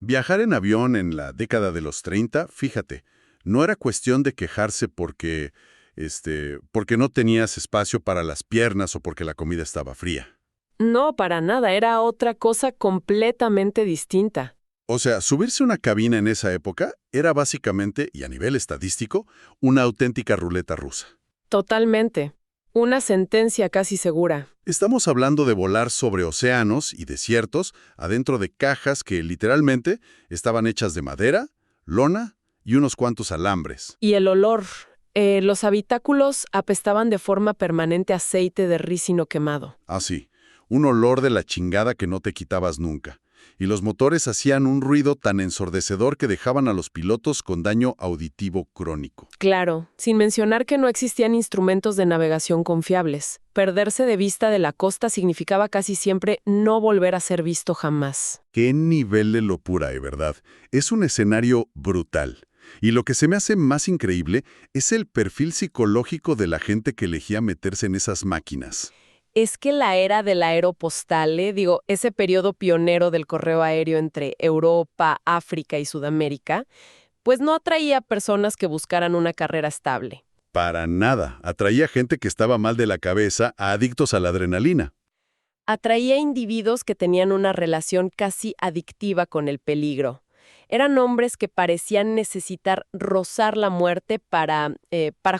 Viajar en avión en la década de los 30, fíjate, no era cuestión de quejarse porque no tenías espacio para las piernas o porque la comida estaba fría. No, para nada, era otra cosa completamente distinta. O sea, subirse a una cabina en esa época era básicamente, y a nivel estadístico, una auténtica ruleta rusa. Totalmente. Una sentencia casi segura. Estamos hablando de volar sobre océanos y desiertos adentro de cajas que literalmente estaban hechas de madera, lona y unos cuantos alambres. Y el olor. Los habitáculos apestaban de forma permanente a aceite de ricino quemado. Así, un olor de la chingada que no te quitabas nunca. Y los motores hacían un ruido tan ensordecedor que dejaban a los pilotos con daño auditivo crónico. Claro, sin mencionar que no existían instrumentos de navegación confiables. Perderse de vista de la costa significaba casi siempre no volver a ser visto jamás. ¡Qué nivel de locura, verdad! Es un escenario brutal. Y lo que se me hace más increíble es el perfil psicológico de la gente que elegía meterse en esas máquinas. Es que la era del aeropostal, ese periodo pionero del correo aéreo entre Europa, África y Sudamérica, pues no atraía a personas que buscaran una carrera estable. Para nada. Atraía gente que estaba mal de la cabeza, a adictos a la adrenalina. Atraía individuos que tenían una relación casi adictiva con el peligro. Eran hombres que parecían necesitar rozar la muerte para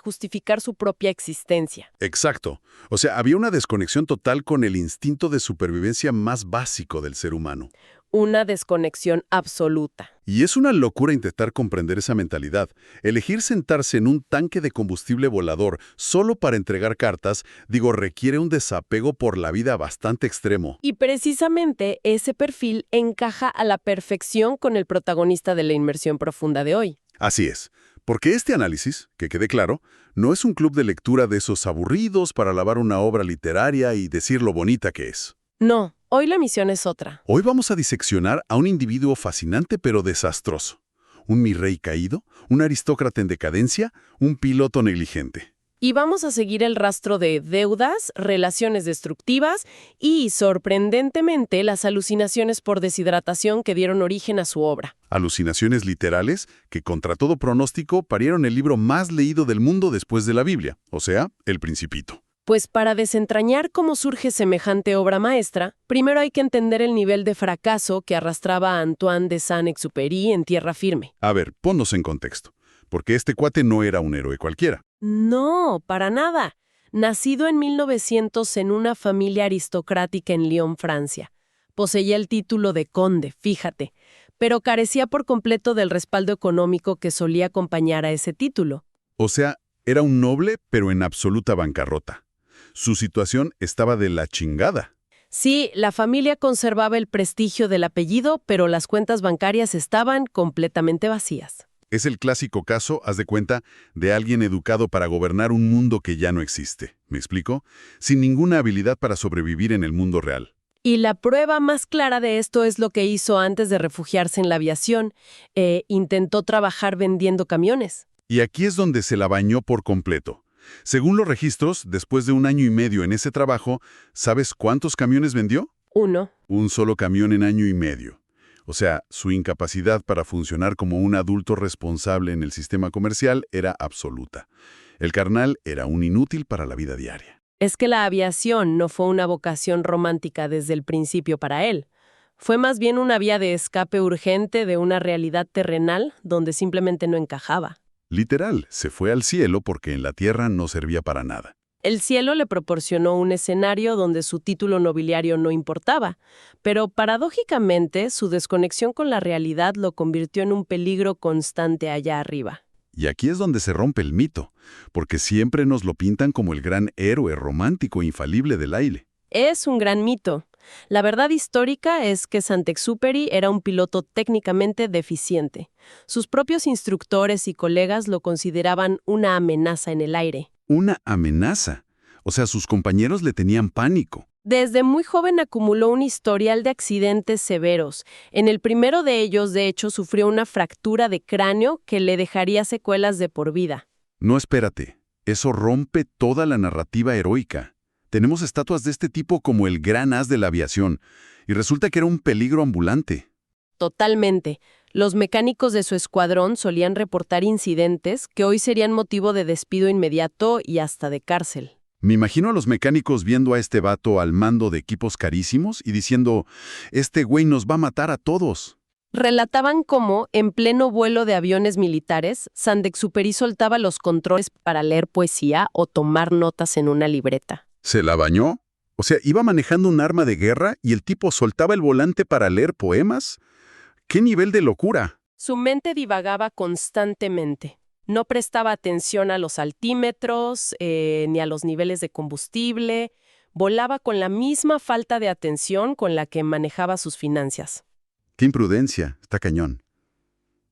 justificar su propia existencia. Exacto. O sea, había una desconexión total con el instinto de supervivencia más básico del ser humano. Una desconexión absoluta. Y es una locura intentar comprender esa mentalidad. Elegir sentarse en un tanque de combustible volador solo para entregar cartas, requiere un desapego por la vida bastante extremo. Y precisamente ese perfil encaja a la perfección con el protagonista de la inmersión profunda de hoy. Así es. Porque este análisis, que quede claro, no es un club de lectura de esos aburridos para alabar una obra literaria y decir lo bonita que es. No, hoy la misión es otra. Hoy vamos a diseccionar a un individuo fascinante pero desastroso. Un mi rey caído, un aristócrata en decadencia, un piloto negligente. Y vamos a seguir el rastro de deudas, relaciones destructivas y, sorprendentemente, las alucinaciones por deshidratación que dieron origen a su obra. Alucinaciones literales que, contra todo pronóstico, parieron el libro más leído del mundo después de la Biblia, o sea, El Principito. Pues para desentrañar cómo surge semejante obra maestra, primero hay que entender el nivel de fracaso que arrastraba a Antoine de Saint-Exupéry en tierra firme. A ver, ponnos en contexto, porque este cuate no era un héroe cualquiera. No, para nada. Nacido en 1900 en una familia aristocrática en Lyon, Francia. Poseía el título de conde, fíjate, pero carecía por completo del respaldo económico que solía acompañar a ese título. O sea, era un noble, pero en absoluta bancarrota. Su situación estaba de la chingada. Sí, la familia conservaba el prestigio del apellido, pero las cuentas bancarias estaban completamente vacías. Es el clásico caso, haz de cuenta, de alguien educado para gobernar un mundo que ya no existe. ¿Me explico? Sin ninguna habilidad para sobrevivir en el mundo real. Y la prueba más clara de esto es lo que hizo antes de refugiarse en la aviación. Intentó trabajar vendiendo camiones. Y aquí es donde se la bañó por completo. Según los registros, después de 1 año y medio en ese trabajo, ¿sabes cuántos camiones vendió? 1. Un solo camión en 1 año y medio. O sea, su incapacidad para funcionar como un adulto responsable en el sistema comercial era absoluta. El carnal era un inútil para la vida diaria. Es que la aviación no fue una vocación romántica desde el principio para él. Fue más bien una vía de escape urgente de una realidad terrenal donde simplemente no encajaba. Literal, se fue al cielo porque en la tierra no servía para nada. El cielo le proporcionó un escenario donde su título nobiliario no importaba, pero paradójicamente su desconexión con la realidad lo convirtió en un peligro constante allá arriba. Y aquí es donde se rompe el mito, porque siempre nos lo pintan como el gran héroe romántico infalible del aire. Es un gran mito. La verdad histórica es que Saint-Exupéry era un piloto técnicamente deficiente. Sus propios instructores y colegas lo consideraban una amenaza en el aire. ¿Una amenaza? O sea, sus compañeros le tenían pánico. Desde muy joven acumuló un historial de accidentes severos. En el primero de ellos, de hecho, sufrió una fractura de cráneo que le dejaría secuelas de por vida. No, espérate. Eso rompe toda la narrativa heroica. Tenemos estatuas de este tipo como el gran as de la aviación, y resulta que era un peligro ambulante. Totalmente. Los mecánicos de su escuadrón solían reportar incidentes que hoy serían motivo de despido inmediato y hasta de cárcel. Me imagino a los mecánicos viendo a este vato al mando de equipos carísimos y diciendo, este güey nos va a matar a todos. Relataban cómo, en pleno vuelo de aviones militares, Saint-Exupéry soltaba los controles para leer poesía o tomar notas en una libreta. ¿Se la bañó? O sea, iba manejando un arma de guerra y el tipo soltaba el volante para leer poemas. ¿Qué nivel de locura? Su mente divagaba constantemente. No prestaba atención a los altímetros, ni a los niveles de combustible. Volaba con la misma falta de atención con la que manejaba sus finanzas. ¡Qué imprudencia! Está cañón.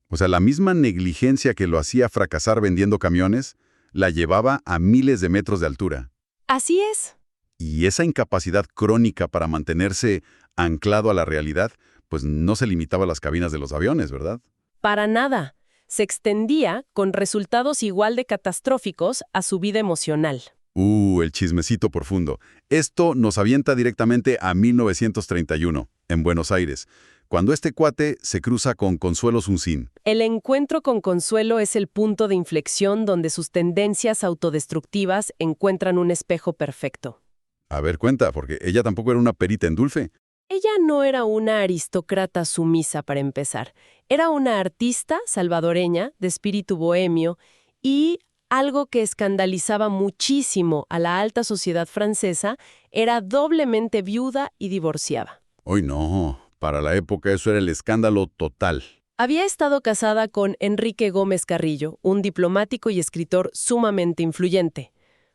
O sea, la misma negligencia que lo hacía fracasar vendiendo camiones, la llevaba a miles de metros de altura. Así es. Y esa incapacidad crónica para mantenerse anclado a la realidad, pues no se limitaba a las cabinas de los aviones, ¿verdad? Para nada. Se extendía, con resultados igual de catastróficos, a su vida emocional. El chismecito profundo. Esto nos avienta directamente a 1931, en Buenos Aires, cuando este cuate se cruza con Consuelo Suncín. El encuentro con Consuelo es el punto de inflexión donde sus tendencias autodestructivas encuentran un espejo perfecto. A ver, cuenta, porque ella tampoco era una perita en dulce. Ella no era una aristócrata sumisa, para empezar. Era una artista salvadoreña, de espíritu bohemio, y algo que escandalizaba muchísimo a la alta sociedad francesa, era doblemente viuda y divorciada. ¡Ay, no! Para la época eso era el escándalo total. Había estado casada con Enrique Gómez Carrillo, un diplomático y escritor sumamente influyente.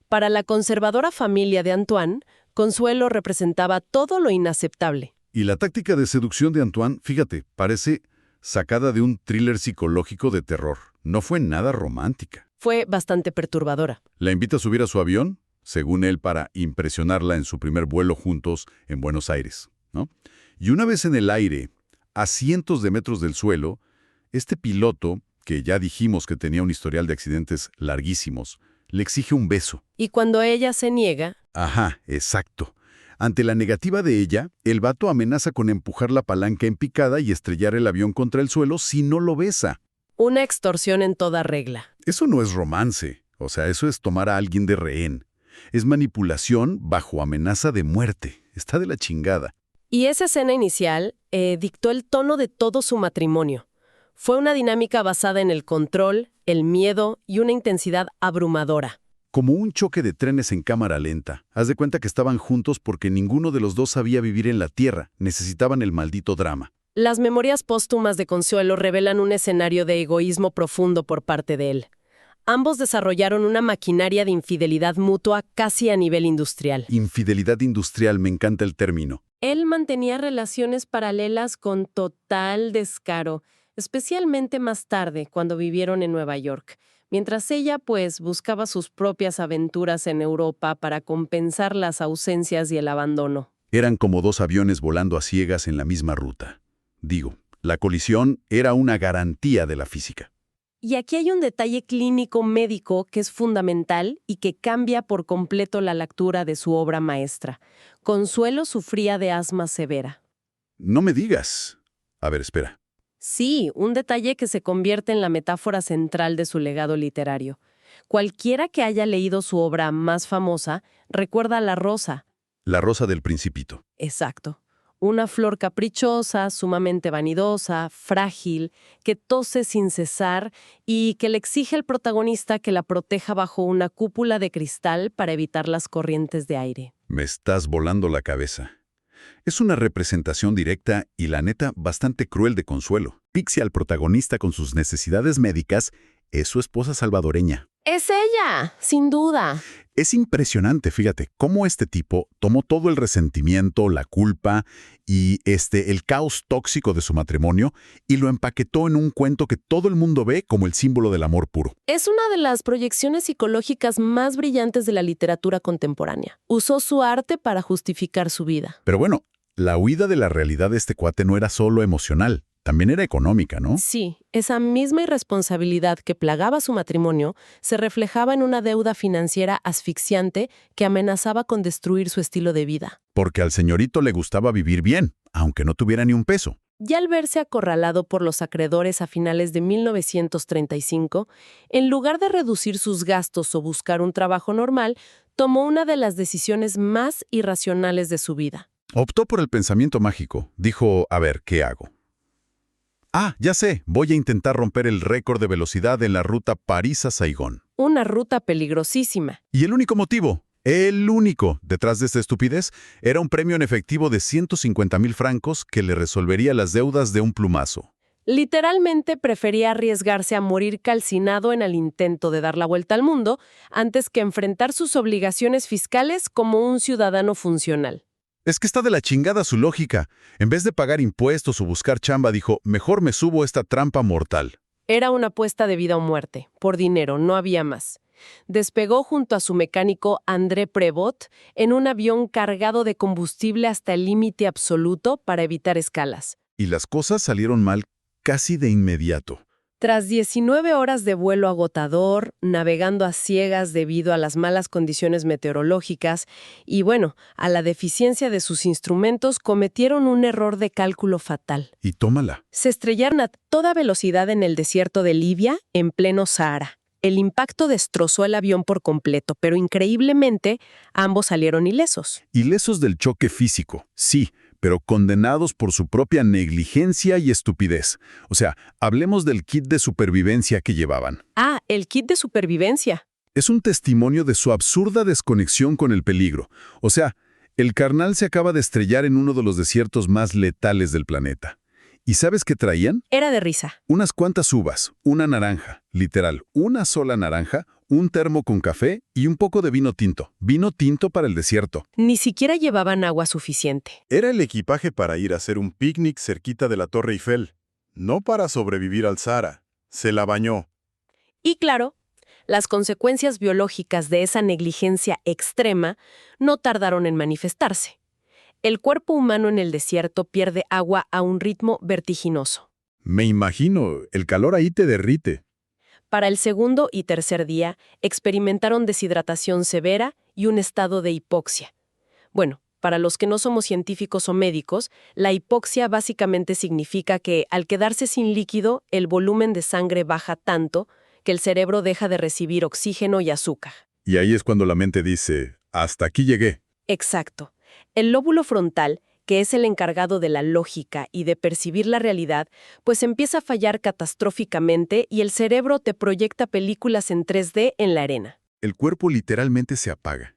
Para la conservadora familia de Antoine, Consuelo representaba todo lo inaceptable. Y la táctica de seducción de Antoine, fíjate, parece sacada de un thriller psicológico de terror. No fue nada romántica. Fue bastante perturbadora. La invita a subir a su avión, según él, para impresionarla en su primer vuelo juntos en Buenos Aires, ¿no? Y una vez en el aire, a cientos de metros del suelo, este piloto, que ya dijimos que tenía un historial de accidentes larguísimos, le exige un beso. Y cuando ella se niega... Ajá, exacto. Ante la negativa de ella, el vato amenaza con empujar la palanca en picada y estrellar el avión contra el suelo si no lo besa. Una extorsión en toda regla. Eso no es romance. O sea, eso es tomar a alguien de rehén. Es manipulación bajo amenaza de muerte. Está de la chingada. Y esa escena inicial dictó el tono de todo su matrimonio. Fue una dinámica basada en el control, el miedo y una intensidad abrumadora. Como un choque de trenes en cámara lenta. Haz de cuenta que estaban juntos porque ninguno de los dos sabía vivir en la Tierra. Necesitaban el maldito drama. Las memorias póstumas de Consuelo revelan un escenario de egoísmo profundo por parte de él. Ambos desarrollaron una maquinaria de infidelidad mutua casi a nivel industrial. Infidelidad industrial, me encanta el término. Él mantenía relaciones paralelas con total descaro, especialmente más tarde, cuando vivieron en Nueva York, mientras ella, pues, buscaba sus propias aventuras en Europa para compensar las ausencias y el abandono. Eran como dos aviones volando a ciegas en la misma ruta. Digo, la colisión era una garantía de la física. Y aquí hay un detalle clínico médico que es fundamental y que cambia por completo la lectura de su obra maestra. Consuelo sufría de asma severa. No me digas. A ver, espera. Sí, un detalle que se convierte en la metáfora central de su legado literario. Cualquiera que haya leído su obra más famosa recuerda a La Rosa. La Rosa del Principito. Exacto. Una flor caprichosa, sumamente vanidosa, frágil, que tose sin cesar y que le exige al protagonista que la proteja bajo una cúpula de cristal para evitar las corrientes de aire. Me estás volando la cabeza. Es una representación directa y, la neta, bastante cruel de Consuelo. Pixie, al protagonista con sus necesidades médicas, es su esposa salvadoreña. ¡Es ella! Sin duda. Es impresionante, fíjate, cómo este tipo tomó todo el resentimiento, la culpa y el caos tóxico de su matrimonio y lo empaquetó en un cuento que todo el mundo ve como el símbolo del amor puro. Es una de las proyecciones psicológicas más brillantes de la literatura contemporánea. Usó su arte para justificar su vida. Pero bueno, La huida de la realidad de este cuate no era solo emocional, también era económica, ¿no? Sí, esa misma irresponsabilidad que plagaba su matrimonio se reflejaba en una deuda financiera asfixiante que amenazaba con destruir su estilo de vida. Porque al señorito le gustaba vivir bien, aunque no tuviera ni un peso. Y al verse acorralado por los acreedores a finales de 1935, en lugar de reducir sus gastos o buscar un trabajo normal, tomó una de las decisiones más irracionales de su vida. Optó por el pensamiento mágico. Dijo, a ver, ¿qué hago? Ah, ya sé, voy a intentar romper el récord de velocidad en la ruta París a Saigón. Una ruta peligrosísima. Y el único motivo, detrás de esta estupidez, era un premio en efectivo de 150,000 francos que le resolvería las deudas de un plumazo. Literalmente prefería arriesgarse a morir calcinado en el intento de dar la vuelta al mundo antes que enfrentar sus obligaciones fiscales como un ciudadano funcional. Es que está de la chingada su lógica. En vez de pagar impuestos o buscar chamba, dijo, mejor me subo a esta trampa mortal. Era una apuesta de vida o muerte. Por dinero, no había más. Despegó junto a su mecánico André Prévost en un avión cargado de combustible hasta el límite absoluto para evitar escalas. Y las cosas salieron mal casi de inmediato. Tras 19 horas de vuelo agotador, navegando a ciegas debido a las malas condiciones meteorológicas y, a la deficiencia de sus instrumentos, cometieron un error de cálculo fatal. Y tómala. Se estrellaron a toda velocidad en el desierto de Libia, en pleno Sahara. El impacto destrozó el avión por completo, pero increíblemente, ambos salieron ilesos. Ilesos del choque físico, sí, pero condenados por su propia negligencia y estupidez. O sea, hablemos del kit de supervivencia que llevaban. Ah, el kit de supervivencia. Es un testimonio de su absurda desconexión con el peligro. O sea, el carnal se acaba de estrellar en uno de los desiertos más letales del planeta. ¿Y sabes qué traían? Era de risa. Unas cuantas uvas, una naranja, literal, una sola naranja, un termo con café y un poco de vino tinto. Vino tinto para el desierto. Ni siquiera llevaban agua suficiente. Era el equipaje para ir a hacer un picnic cerquita de la Torre Eiffel, no para sobrevivir al Sahara. Se la bañó. Y claro, las consecuencias biológicas de esa negligencia extrema no tardaron en manifestarse. El cuerpo humano en el desierto pierde agua a un ritmo vertiginoso. Me imagino, el calor ahí te derrite. Para el segundo y tercer día, experimentaron deshidratación severa y un estado de hipoxia. Para los que no somos científicos o médicos, la hipoxia básicamente significa que, al quedarse sin líquido, el volumen de sangre baja tanto que el cerebro deja de recibir oxígeno y azúcar. Y ahí es cuando la mente dice, hasta aquí llegué. Exacto. El lóbulo frontal, que es el encargado de la lógica y de percibir la realidad, pues empieza a fallar catastróficamente y el cerebro te proyecta películas en 3D en la arena. El cuerpo literalmente se apaga.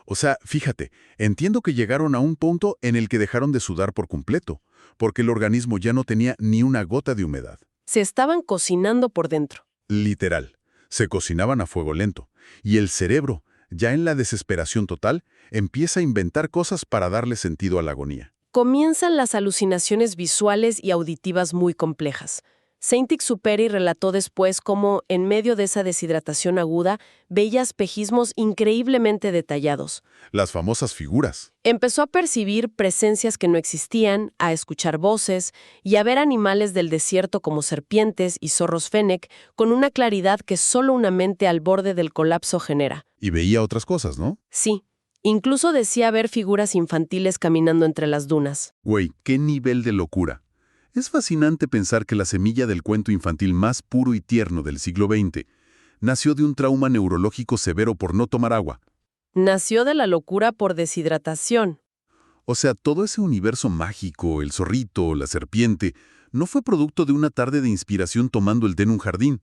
O sea, fíjate, entiendo que llegaron a un punto en el que dejaron de sudar por completo, porque el organismo ya no tenía ni una gota de humedad. Se estaban cocinando por dentro. Literal. Se cocinaban a fuego lento. Y el cerebro, ya en la desesperación total, empieza a inventar cosas para darle sentido a la agonía. Comienzan las alucinaciones visuales y auditivas muy complejas. Saint-Exupéry relató después cómo, en medio de esa deshidratación aguda, veía espejismos increíblemente detallados. Las famosas figuras. Empezó a percibir presencias que no existían, a escuchar voces y a ver animales del desierto como serpientes y zorros fennec con una claridad que solo una mente al borde del colapso genera. Y veía otras cosas, ¿no? Sí. Incluso decía ver figuras infantiles caminando entre las dunas. Güey, qué nivel de locura. Es fascinante pensar que la semilla del cuento infantil más puro y tierno del siglo XX nació de un trauma neurológico severo por no tomar agua. Nació de la locura por deshidratación. O sea, todo ese universo mágico, el zorrito, la serpiente, no fue producto de una tarde de inspiración tomando el té en un jardín.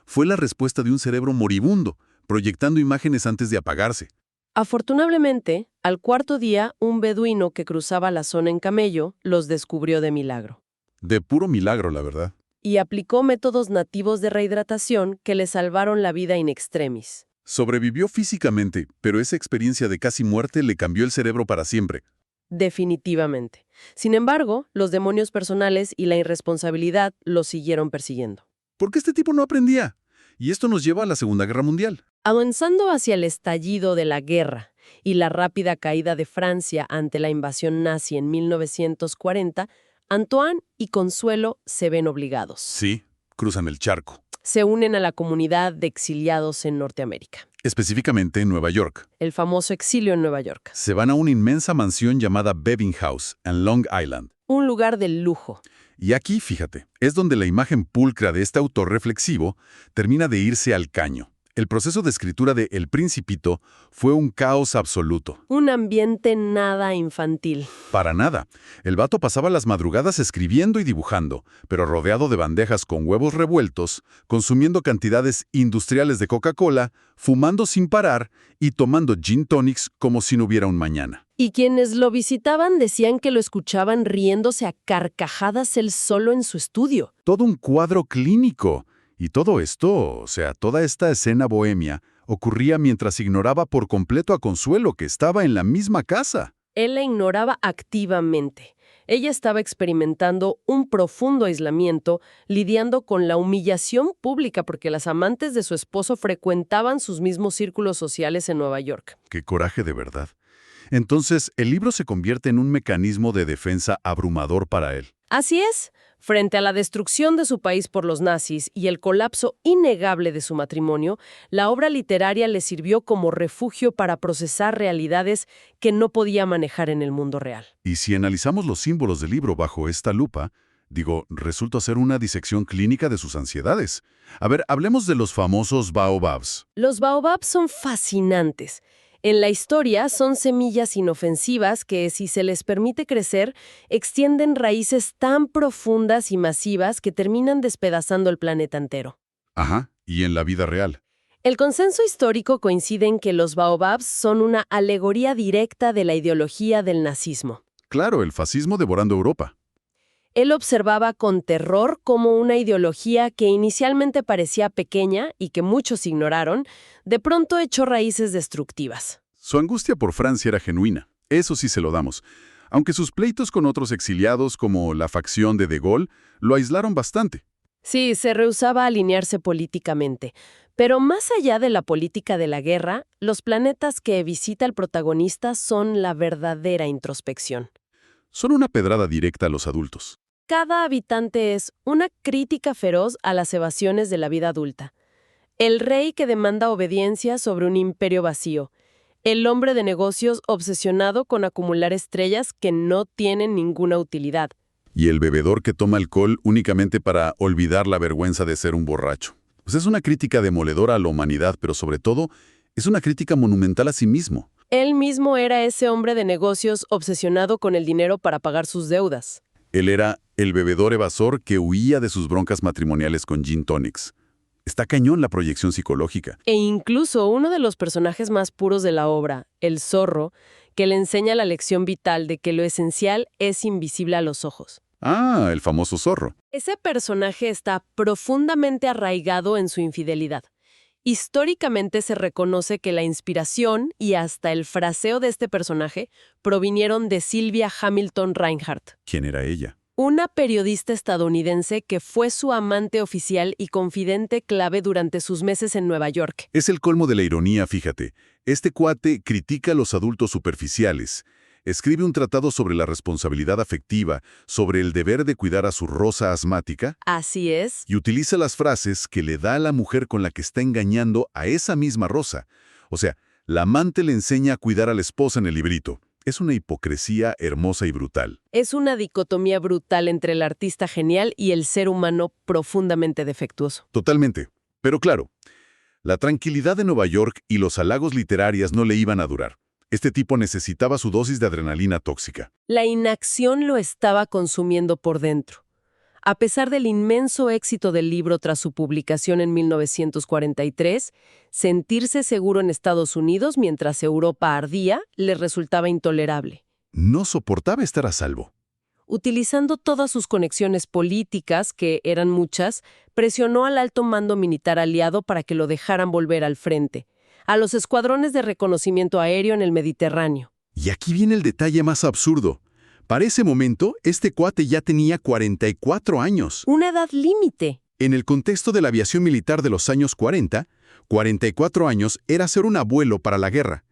Fue la respuesta de un cerebro moribundo, proyectando imágenes antes de apagarse. Afortunadamente, al cuarto día, un beduino que cruzaba la zona en camello los descubrió de milagro. De puro milagro, la verdad. Y aplicó métodos nativos de rehidratación que le salvaron la vida in extremis. Sobrevivió físicamente, pero esa experiencia de casi muerte le cambió el cerebro para siempre. Definitivamente. Sin embargo, los demonios personales y la irresponsabilidad lo siguieron persiguiendo. ¿Por qué este tipo no aprendía? Y esto nos lleva a la Segunda Guerra Mundial. Avanzando hacia el estallido de la guerra y la rápida caída de Francia ante la invasión nazi en 1940, Antoine y Consuelo se ven obligados. Sí, cruzan el charco. Se unen a la comunidad de exiliados en Norteamérica. Específicamente en Nueva York. El famoso exilio en Nueva York. Se van a una inmensa mansión llamada Bebbing House, en Long Island. Un lugar de lujo. Y aquí, fíjate, es donde la imagen pulcra de este autor reflexivo termina de irse al caño. El proceso de escritura de El Principito fue un caos absoluto. Un ambiente nada infantil. Para nada. El vato pasaba las madrugadas escribiendo y dibujando, pero rodeado de bandejas con huevos revueltos, consumiendo cantidades industriales de Coca-Cola, fumando sin parar y tomando gin tonics como si no hubiera un mañana. Y quienes lo visitaban decían que lo escuchaban riéndose a carcajadas él solo en su estudio. Todo un cuadro clínico. Y todo esto, o sea, toda esta escena bohemia, ocurría mientras ignoraba por completo a Consuelo, que estaba en la misma casa. Él la ignoraba activamente. Ella estaba experimentando un profundo aislamiento, lidiando con la humillación pública porque las amantes de su esposo frecuentaban sus mismos círculos sociales en Nueva York. ¡Qué coraje de verdad! Entonces, el libro se convierte en un mecanismo de defensa abrumador para él. Así es. Frente a la destrucción de su país por los nazis y el colapso innegable de su matrimonio, la obra literaria le sirvió como refugio para procesar realidades que no podía manejar en el mundo real. Y si analizamos los símbolos del libro bajo esta lupa, resulta ser una disección clínica de sus ansiedades. A ver, hablemos de los famosos baobabs. Los baobabs son fascinantes. En la historia son semillas inofensivas que, si se les permite crecer, extienden raíces tan profundas y masivas que terminan despedazando el planeta entero. Ajá, y en la vida real. El consenso histórico coincide en que los baobabs son una alegoría directa de la ideología del nazismo. Claro, el fascismo devorando Europa. Él observaba con terror cómo una ideología que inicialmente parecía pequeña y que muchos ignoraron, de pronto echó raíces destructivas. Su angustia por Francia era genuina, eso sí se lo damos, aunque sus pleitos con otros exiliados como la facción de Gaulle lo aislaron bastante. Sí, se rehusaba a alinearse políticamente. Pero más allá de la política de la guerra, los planetas que visita el protagonista son la verdadera introspección. Son una pedrada directa a los adultos. Cada habitante es una crítica feroz a las evasiones de la vida adulta. El rey que demanda obediencia sobre un imperio vacío. El hombre de negocios obsesionado con acumular estrellas que no tienen ninguna utilidad. Y el bebedor que toma alcohol únicamente para olvidar la vergüenza de ser un borracho. Pues es una crítica demoledora a la humanidad, pero sobre todo es una crítica monumental a sí mismo. Él mismo era ese hombre de negocios obsesionado con el dinero para pagar sus deudas. Él era el bebedor evasor que huía de sus broncas matrimoniales con gin tonics. Está cañón la proyección psicológica. E incluso uno de los personajes más puros de la obra, el zorro, que le enseña la lección vital de que lo esencial es invisible a los ojos. Ah, el famoso zorro. Ese personaje está profundamente arraigado en su infidelidad. Históricamente se reconoce que la inspiración y hasta el fraseo de este personaje provinieron de Sylvia Hamilton Reinhardt. ¿Quién era ella? Una periodista estadounidense que fue su amante oficial y confidente clave durante sus meses en Nueva York. Es el colmo de la ironía, fíjate. Este cuate critica a los adultos superficiales. Escribe un tratado sobre la responsabilidad afectiva, sobre el deber de cuidar a su rosa asmática. Así es. Y utiliza las frases que le da a la mujer con la que está engañando a esa misma rosa. O sea, la amante le enseña a cuidar a la esposa en el librito. Es una hipocresía hermosa y brutal. Es una dicotomía brutal entre el artista genial y el ser humano profundamente defectuoso. Totalmente. Pero claro, la tranquilidad de Nueva York y los halagos literarios no le iban a durar. Este tipo necesitaba su dosis de adrenalina tóxica. La inacción lo estaba consumiendo por dentro. A pesar del inmenso éxito del libro tras su publicación en 1943, sentirse seguro en Estados Unidos mientras Europa ardía le resultaba intolerable. No soportaba estar a salvo. Utilizando todas sus conexiones políticas, que eran muchas, presionó al alto mando militar aliado para que lo dejaran volver al frente, a los escuadrones de reconocimiento aéreo en el Mediterráneo. Y aquí viene el detalle más absurdo. Para ese momento, este cuate ya tenía 44 años. Una edad límite. En el contexto de la aviación militar de los años 40, 44 años era ser un abuelo para la guerra.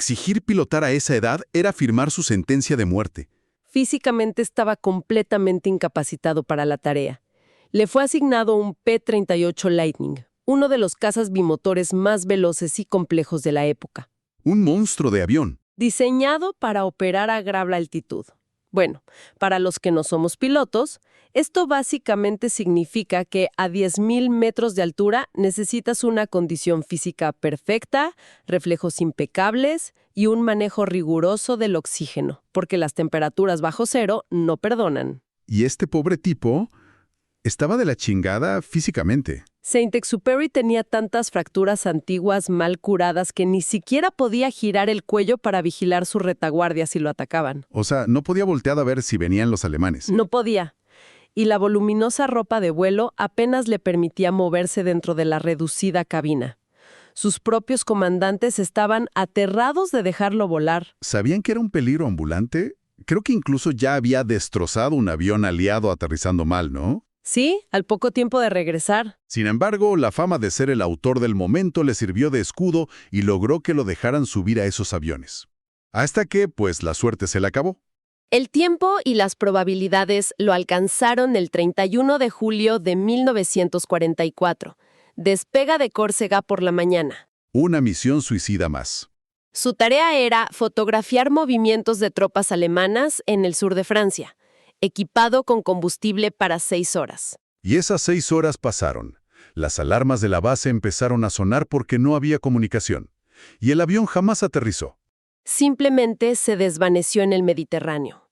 Exigir pilotar a esa edad era firmar su sentencia de muerte. Físicamente estaba completamente incapacitado para la tarea. Le fue asignado un P-38 Lightning, uno de los cazas bimotores más veloces y complejos de la época, Un monstruo de avión. diseñado para operar a gran altitud. Bueno, para los que no somos pilotos, esto básicamente significa que a 10.000 metros de altura necesitas una condición física perfecta, reflejos impecables y un manejo riguroso del oxígeno, porque las temperaturas bajo cero no perdonan. Y este pobre tipo estaba de la chingada físicamente. Saint-Exupéry tenía tantas fracturas antiguas mal curadas que ni siquiera podía girar el cuello para vigilar su retaguardia si lo atacaban. O sea, no podía voltear a ver si venían los alemanes. No podía. Y la voluminosa ropa de vuelo apenas le permitía moverse dentro de la reducida cabina. Sus propios comandantes estaban aterrados de dejarlo volar. ¿Sabían que era un peligro ambulante? Creo que incluso ya había destrozado un avión aliado aterrizando mal, ¿no? Sí, al poco tiempo de regresar. Sin embargo, la fama de ser el autor del momento le sirvió de escudo y logró que lo dejaran subir a esos aviones. Hasta que, pues, la suerte se le acabó. El tiempo y las probabilidades lo alcanzaron el 31 de julio de 1944. Despega de Córcega por la mañana. Una misión suicida más. Su tarea era fotografiar movimientos de tropas alemanas en el sur de Francia, equipado con combustible para 6 horas. Y esas 6 horas pasaron. Las alarmas de la base empezaron a sonar porque no había comunicación. Y el avión jamás aterrizó. Simplemente se desvaneció en el Mediterráneo.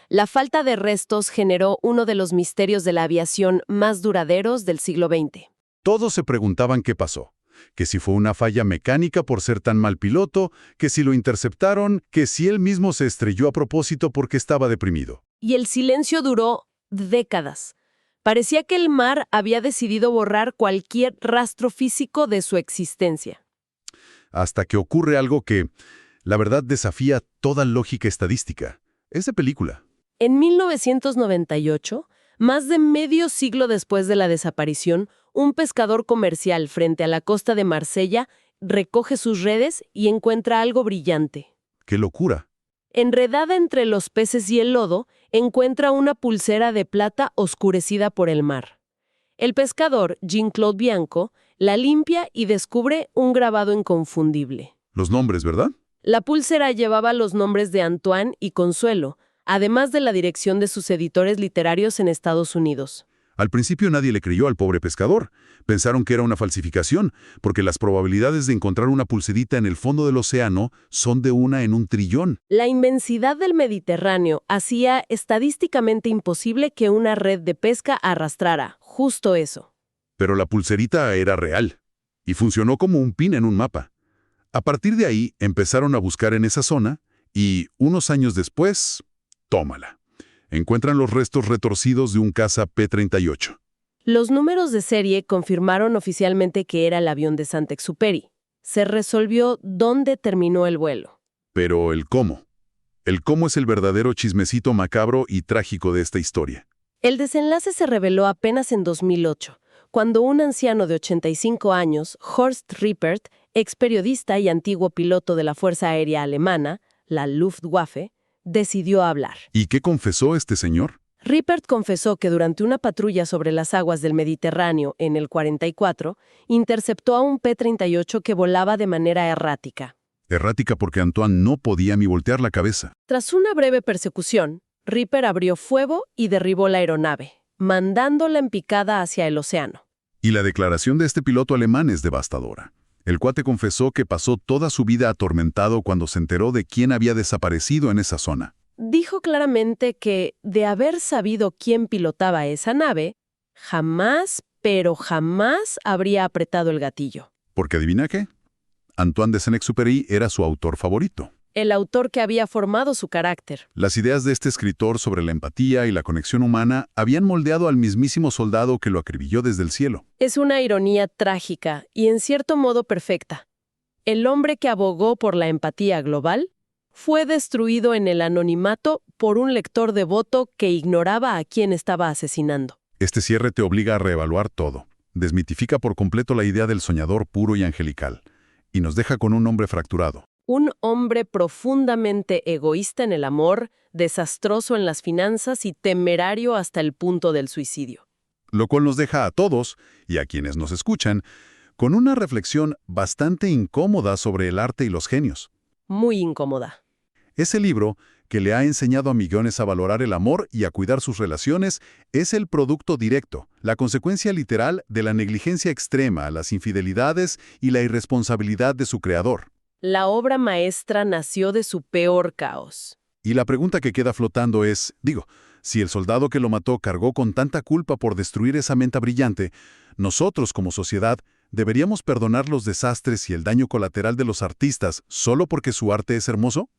La falta de restos generó uno de los misterios de la aviación más duraderos del siglo XX. Todos se preguntaban qué pasó. Que si fue una falla mecánica por ser tan mal piloto, que si lo interceptaron, que si él mismo se estrelló a propósito porque estaba deprimido. Y el silencio duró décadas. Parecía que el mar había decidido borrar cualquier rastro físico de su existencia. Hasta que ocurre algo que, la verdad, desafía toda lógica estadística. Es de película. En 1998, más de medio siglo después de la desaparición, un pescador comercial frente a la costa de Marsella recoge sus redes y encuentra algo brillante. ¡Qué locura! Enredada entre los peces y el lodo, encuentra una pulsera de plata oscurecida por el mar. El pescador, Jean-Claude Bianco, la limpia y descubre un grabado inconfundible. Los nombres, ¿verdad? La pulsera llevaba los nombres de Antoine y Consuelo, además de la dirección de sus editores literarios en Estados Unidos. Al principio nadie le creyó al pobre pescador. Pensaron que era una falsificación, porque las probabilidades de encontrar una pulserita en el fondo del océano son de 1 en 1 trillón. La inmensidad del Mediterráneo hacía estadísticamente imposible que una red de pesca arrastrara justo eso. Pero la pulserita era real, y funcionó como un pin en un mapa. A partir de ahí empezaron a buscar en esa zona, y unos años después, tómala. Encuentran los restos retorcidos de un caza P-38. Los números de serie confirmaron oficialmente que era el avión de Saint-Exupéry. Se resolvió dónde terminó el vuelo. Pero el cómo. El cómo es el verdadero chismecito macabro y trágico de esta historia. El desenlace se reveló apenas en 2008, cuando un anciano de 85 años, Horst Rippert, ex periodista y antiguo piloto de la Fuerza Aérea Alemana, la Luftwaffe, decidió hablar. ¿Y qué confesó este señor? Rippert confesó que durante una patrulla sobre las aguas del Mediterráneo en el 44, interceptó a un P-38 que volaba de manera errática. Errática porque Antoine no podía ni voltear la cabeza. Tras una breve persecución, Rippert abrió fuego y derribó la aeronave, mandándola en picada hacia el océano. Y la declaración de este piloto alemán es devastadora. El cuate confesó que pasó toda su vida atormentado cuando se enteró de quién había desaparecido en esa zona. Dijo claramente que, de haber sabido quién pilotaba esa nave, jamás, pero jamás habría apretado el gatillo. Porque ¿adivina qué? Antoine de Saint-Exupéry era su autor favorito. El autor que había formado su carácter. Las ideas de este escritor sobre la empatía y la conexión humana habían moldeado al mismísimo soldado que lo acribilló desde el cielo. Es una ironía trágica y en cierto modo perfecta. El hombre que abogó por la empatía global fue destruido en el anonimato por un lector devoto que ignoraba a quién estaba asesinando. Este cierre te obliga a reevaluar todo. Desmitifica por completo la idea del soñador puro y angelical. Y nos deja con un hombre fracturado. Un hombre profundamente egoísta en el amor, desastroso en las finanzas y temerario hasta el punto del suicidio. Lo cual nos deja a todos, y a quienes nos escuchan, con una reflexión bastante incómoda sobre el arte y los genios. Muy incómoda. Ese libro, que le ha enseñado a millones a valorar el amor y a cuidar sus relaciones, es el producto directo, la consecuencia literal de la negligencia extrema, las infidelidades y la irresponsabilidad de su creador. La obra maestra nació de su peor caos. Y la pregunta que queda flotando es, si el soldado que lo mató cargó con tanta culpa por destruir esa menta brillante, nosotros como sociedad deberíamos perdonar los desastres y el daño colateral de los artistas solo porque su arte es hermoso?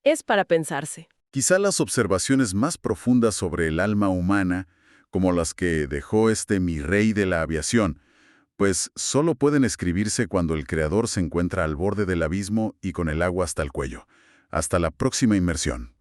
Es para pensarse. Quizá las observaciones más profundas sobre el alma humana, como las que dejó mi rey de la aviación, pues solo pueden escribirse cuando el creador se encuentra al borde del abismo y con el agua hasta el cuello. Hasta la próxima inmersión.